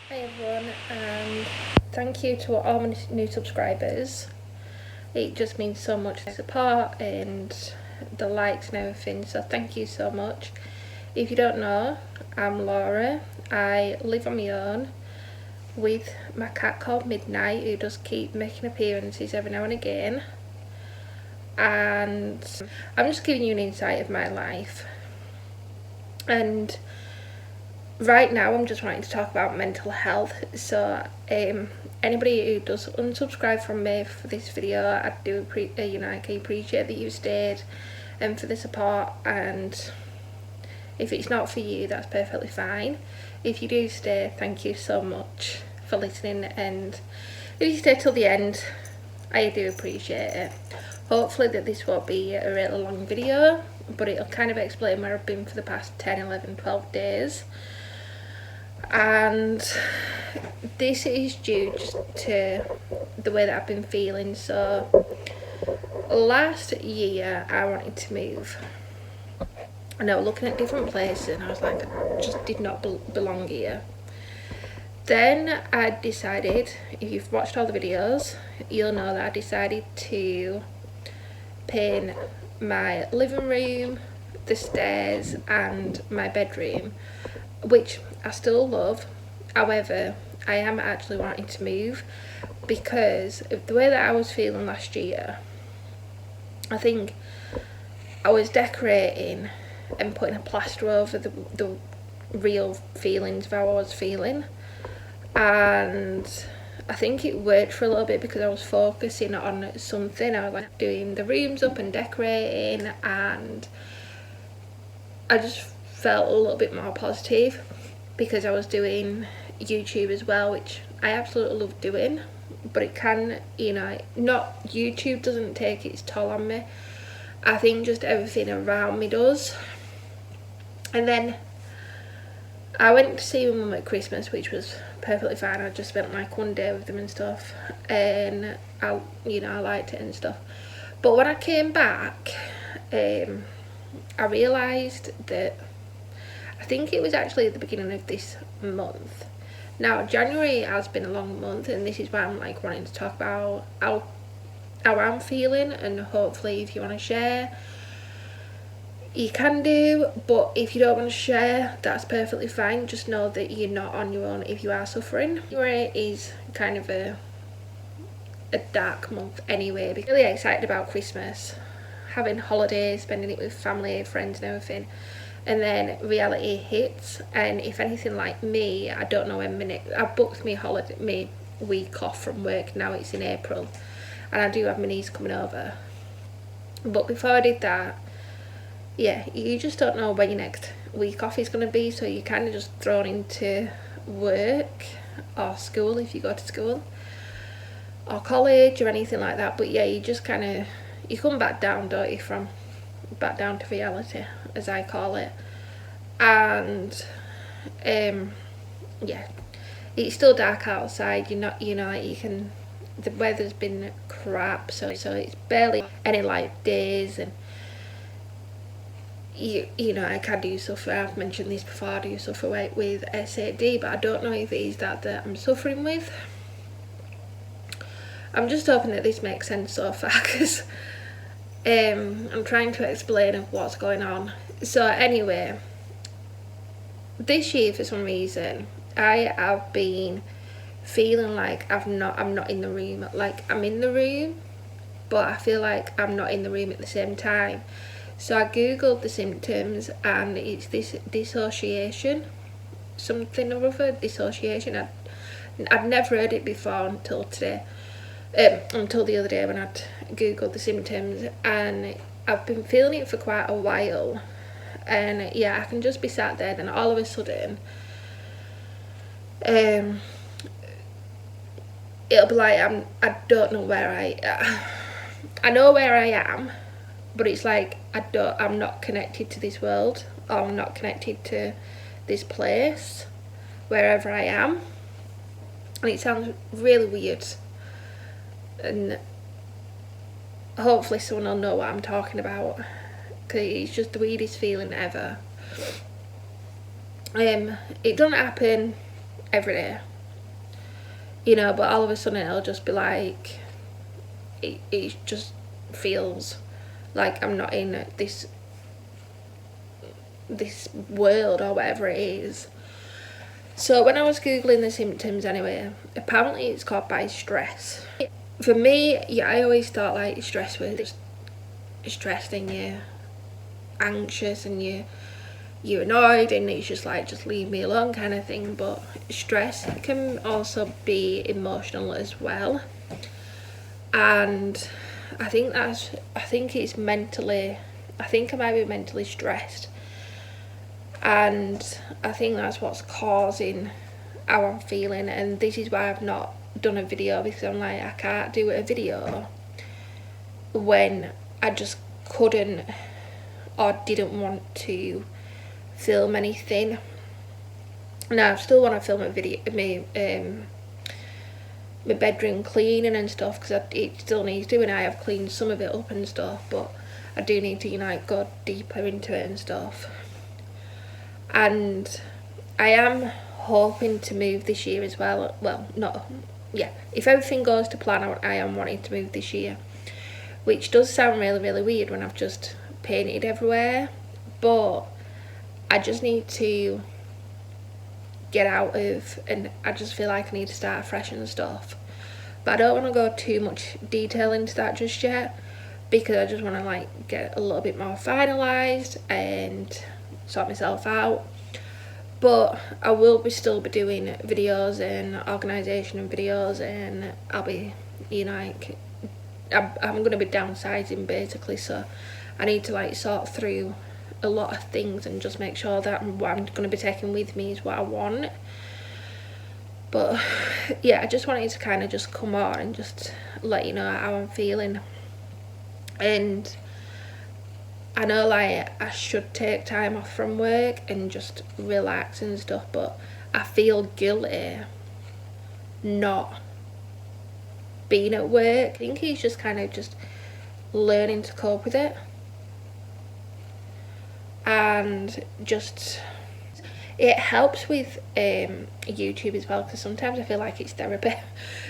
Hi everyone, and thank you to all my new subscribers. It just means so much support and the likes and everything, so thank you so much. If you don't know, I'm Laura. I live on my own with my cat called Midnight, who does keep making appearances every now and again. And I'm just giving you an insight of my life. And right now I'm just wanting to talk about mental health, so anybody who does unsubscribe from me for this video, I do I can appreciate that you stayed and for the support, and if it's not for you, that's perfectly fine. If you do stay, thank you so much for listening, and if you stay till the end, I do appreciate it. Hopefully that this won't be a really long video, but it'll kind of explain where I've been for the past 10, 11, 12 days. And this is due just to the way that I've been feeling. So last year I wanted to move, and I was looking at different places and I was like, I just did not belong here. Then I decided, if you've watched all the videos, you'll know that I decided to paint my living room, the stairs and my bedroom, which I still love. However, I am actually wanting to move because of the way that I was feeling last year. I think I was decorating and putting a plaster over the real feelings of how I was feeling, and I think it worked for a little bit because I was focusing on something. I was like doing the rooms up and decorating, and I just felt a little bit more positive because I was doing YouTube as well, which I absolutely love doing, but it can, not YouTube doesn't take its toll on me. I think just everything around me does. And then I went to see my mum at Christmas, which was perfectly fine. I just spent like one day with them and stuff, and I liked it and stuff. But when I came back, I realised that I think it was actually at the beginning of this month. Now, January has been a long month, and this is why I'm like wanting to talk about how I'm feeling, and hopefully if you want to share, you can do, but if you don't want to share, that's perfectly fine. Just know that you're not on your own if you are suffering. January is kind of a dark month anyway, because I'm really excited about Christmas, having holidays, spending it with family, friends and everything. And then reality hits, and if anything like me, I don't know when I booked me week off from work. Now it's in April, and I do have my niece coming over. But before I did that, yeah, you just don't know when your next week off is going to be, so you're kind of just thrown into work or school if you go to school, or college or anything like that. But yeah, you just kind of, you come back down, don't you, from back down to reality, as I call it. And yeah, it's still dark outside. You're not, the weather's been crap, so it's barely any light days, and I can do suffer. I've mentioned this before, I do suffer with SAD, but I don't know if it is that I'm suffering with. I'm just hoping that this makes sense so far, because I'm trying to explain what's going on. So anyway, this year for some reason I have been feeling like I'm not in the room. Like, I'm in the room, but I feel like I'm not in the room at the same time. So I googled the symptoms, and it's this dissociation, something or other, dissociation. I'd never heard it before until today, until the other day when I'd googled the symptoms, and I've been feeling it for quite a while. And yeah, I can just be sat there, then all of a sudden it'll be like I don't know where I know where I am, but it's like I'm not connected to this world, or I'm not connected to this place, wherever I am. And it sounds really weird, and hopefully someone will know what I'm talking about, because it's just the weirdest feeling ever. It doesn't happen every day, you know, but all of a sudden it'll just be like, it just feels like I'm not in this world or whatever it is. So when I was googling the symptoms anyway, apparently it's caused by stress. For me, yeah, I always thought like stress was just stressed and you're anxious and you're annoyed and it's just like, just leave me alone kind of thing. But stress can also be emotional as well, and I think it's mentally, I think I might be mentally stressed, and I think that's what's causing how I'm feeling. And this is why I've not done a video, because I'm like, I can't do a video when I just couldn't or didn't want to film anything. Now I still want to film a video, my bedroom cleaning and stuff, because it still needs doing. I have cleaned some of it up and stuff, but I do need to, you know, go deeper into it and stuff. And I am hoping to move this year as well. Well, not, yeah, if everything goes to plan, I am wanting to move this year, which does sound really, really weird when I've just painted everywhere, but I just need to get out of, and I just feel like I need to start fresh and stuff. But I don't want to go too much detail into that just yet, because I just want to like get a little bit more finalised and sort myself out. But I will still be doing videos and organisation and videos, and I'll be, you know, like, I'm going to be downsizing basically, so I need to like sort through a lot of things and just make sure that what I'm going to be taking with me is what I want. But yeah, I just wanted to kind of just come on and just let you know how I'm feeling. And I know like I should take time off from work and just relax and stuff, but I feel guilty not being at work. I think he's just kind of just learning to cope with it, and just it helps with YouTube as well, because sometimes I feel like it's therapy.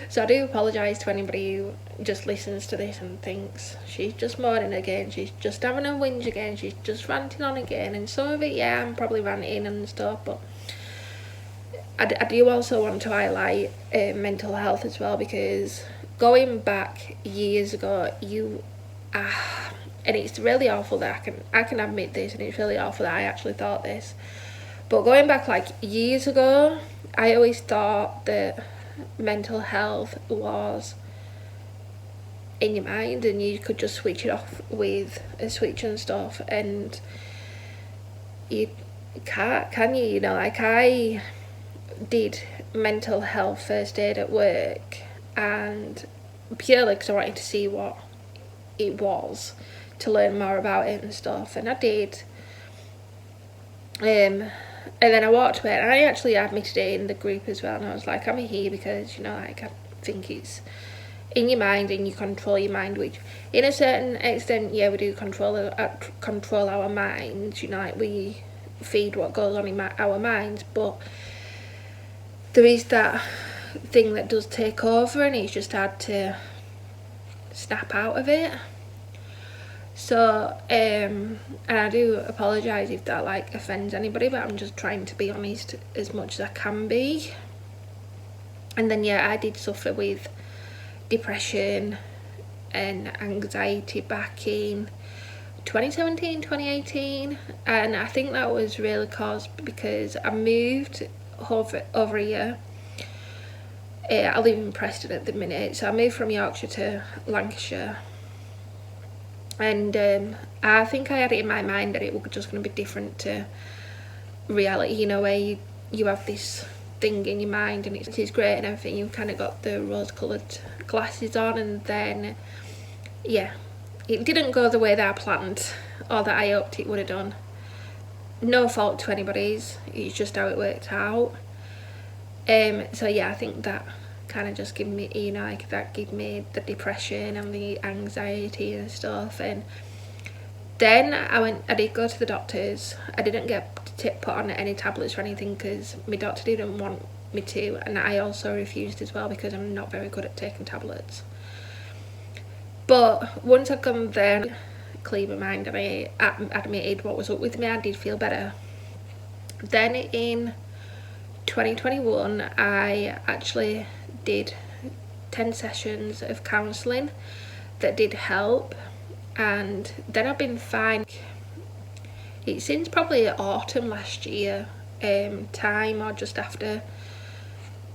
So I do apologise to anybody who just listens to this and thinks she's just moaning again, she's just having a whinge again, she's just ranting on again. And some of it, yeah, I'm probably ranting and stuff, but I do also want to highlight mental health as well, because going back years ago, and it's really awful that I can admit this, and it's really awful that I actually thought this, but going back like years ago, I always thought that mental health was in your mind and you could just switch it off with a switch and stuff, and you can't, can you? You know, like I did mental health first aid at work, and purely because I wanted to see what it was, to learn more about it and stuff, and I did. And then I walked away, and I actually admitted it in the group as well, and I was like, I'm here because, you know, like, I think it's in your mind and you control your mind, which in a certain extent, yeah, we do control our minds, you know, like we feed what goes on in our minds, but there is that thing that does take over, and it's just hard to snap out of it. So and I do apologise if that like offends anybody, but I'm just trying to be honest as much as I can be. And then yeah, I did suffer with depression and anxiety back in 2017, 2018, and I think that was really caused because I moved over a year. I live in Preston at the minute, so I moved from Yorkshire to Lancashire. And I think I had it in my mind that it was just going to be different to reality, you know, where you have this thing in your mind and it's great and everything, you've kind of got the rose-coloured glasses on, and then, yeah, it didn't go the way that I planned or that I hoped it would have done. No fault to anybody's, it's just how it worked out. So yeah, I think that kind of just give me, you know, like that gave me the depression and the anxiety and stuff. And then I did go to the doctors. I didn't get put on any tablets or anything because my doctor didn't want me to, and I also refused as well because I'm not very good at taking tablets. But once I'd gone there, clear my mind, and I admitted what was up with me, I did feel better. Then in 2021 I actually did 10 sessions of counselling that did help, and then I've been fine. It's since probably autumn last year time, or just after.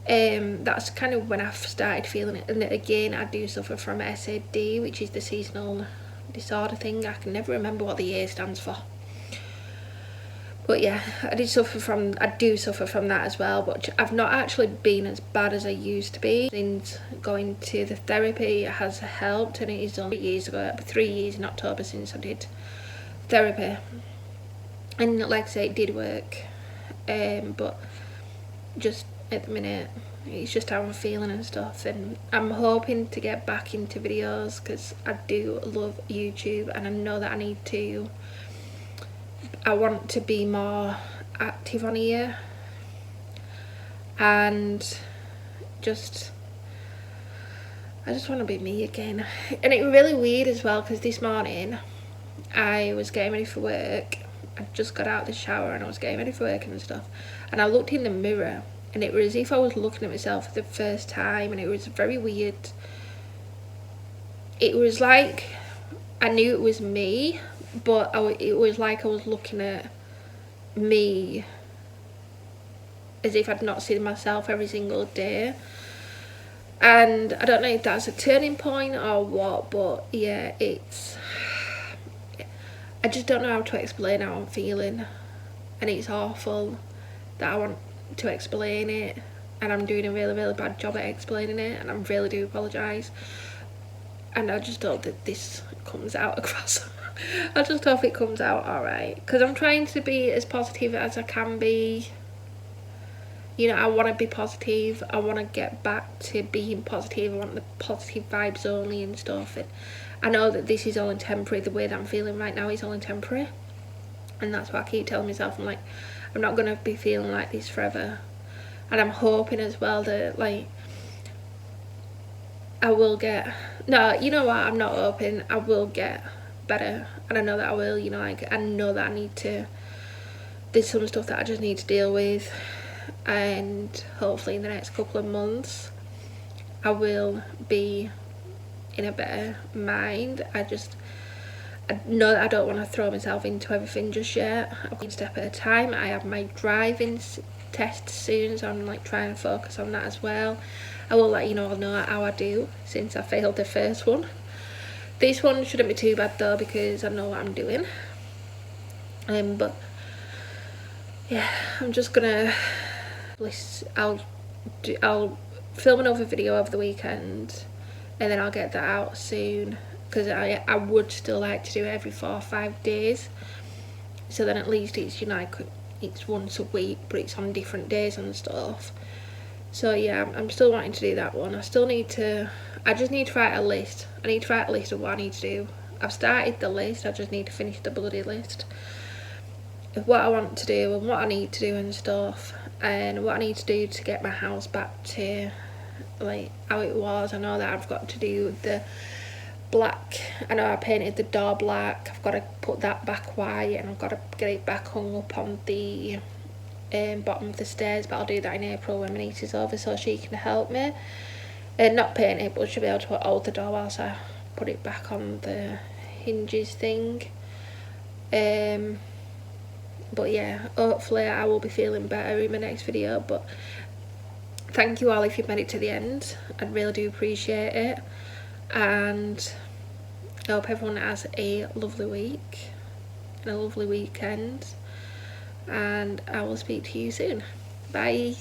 That's kind of when I've started feeling it. And again, I do suffer from SAD, which is the seasonal disorder thing. I can never remember what the A stands for. But yeah, I do suffer from that as well, but I've not actually been as bad as I used to be. Since going to the therapy has helped, and it is only 3 years in October since I did therapy. And like I say, it did work, but just at the minute it's just how I'm feeling and stuff. And I'm hoping to get back into videos because I do love YouTube, and I know that I want to be more active on here, and I just want to be me again. And it's really weird as well because this morning I was getting ready for work. I just got out of the shower and I was getting ready for work and stuff, and I looked in the mirror, and it was as if I was looking at myself for the first time, and it was very weird. It was like I knew it was me, but it was like I was looking at me as if I'd not seen myself every single day. And I don't know if that's a turning point or what, but yeah, I just don't know how to explain how I'm feeling, and it's awful that I want to explain it, and I'm doing a really, really bad job at explaining it, and I really do apologise. And I just hope that this comes out across. I just hope it comes out alright, because I'm trying to be as positive as I can be. You know, I want to be positive. I want to get back to being positive. I want the positive vibes only and stuff. And I know that this is all temporary. The way that I'm feeling right now is all temporary. And that's what I keep telling myself. I'm like, I'm not going to be feeling like this forever. And I'm hoping as well that, like, I will get... No, you know what? I'm not hoping. I will get better. And I know that I will, you know, like, I know that I need to... There's some stuff that I just need to deal with. And hopefully in the next couple of months I will be in a better mind. I know that I don't want to throw myself into everything just yet. I'm one step at a time. I have my driving test soon, so I'm like trying to focus on that as well. I will let you know how I do, since I failed the first one. This one shouldn't be too bad though, because I know what I'm doing. But yeah, I'm just gonna I'll film another video over the weekend, and then I'll get that out soon, because I would still like to do it every 4 or 5 days, so then at least it's, you know, like, it's once a week, but it's on different days and stuff. So yeah, I'm still wanting to do that one. I just need to write a list. I need to write a list of what I need to do. I've started the list, I just need to finish the bloody list of what I want to do and what I need to do and stuff, and what I need to do to get my house back to like how it was. I know that I've got to do the black. I know I painted the door black. I've got to put that back white, and I've got to get it back hung up on the bottom of the stairs, but I'll do that in April when my niece is over, so she can help me. Not paint it, but she'll be able to hold the door whilst I put it back on the hinges thing. But yeah, hopefully I will be feeling better in my next video. But thank you all if you've made it to the end. I really do appreciate it, and I hope everyone has a lovely week and a lovely weekend, and I will speak to you soon. Bye.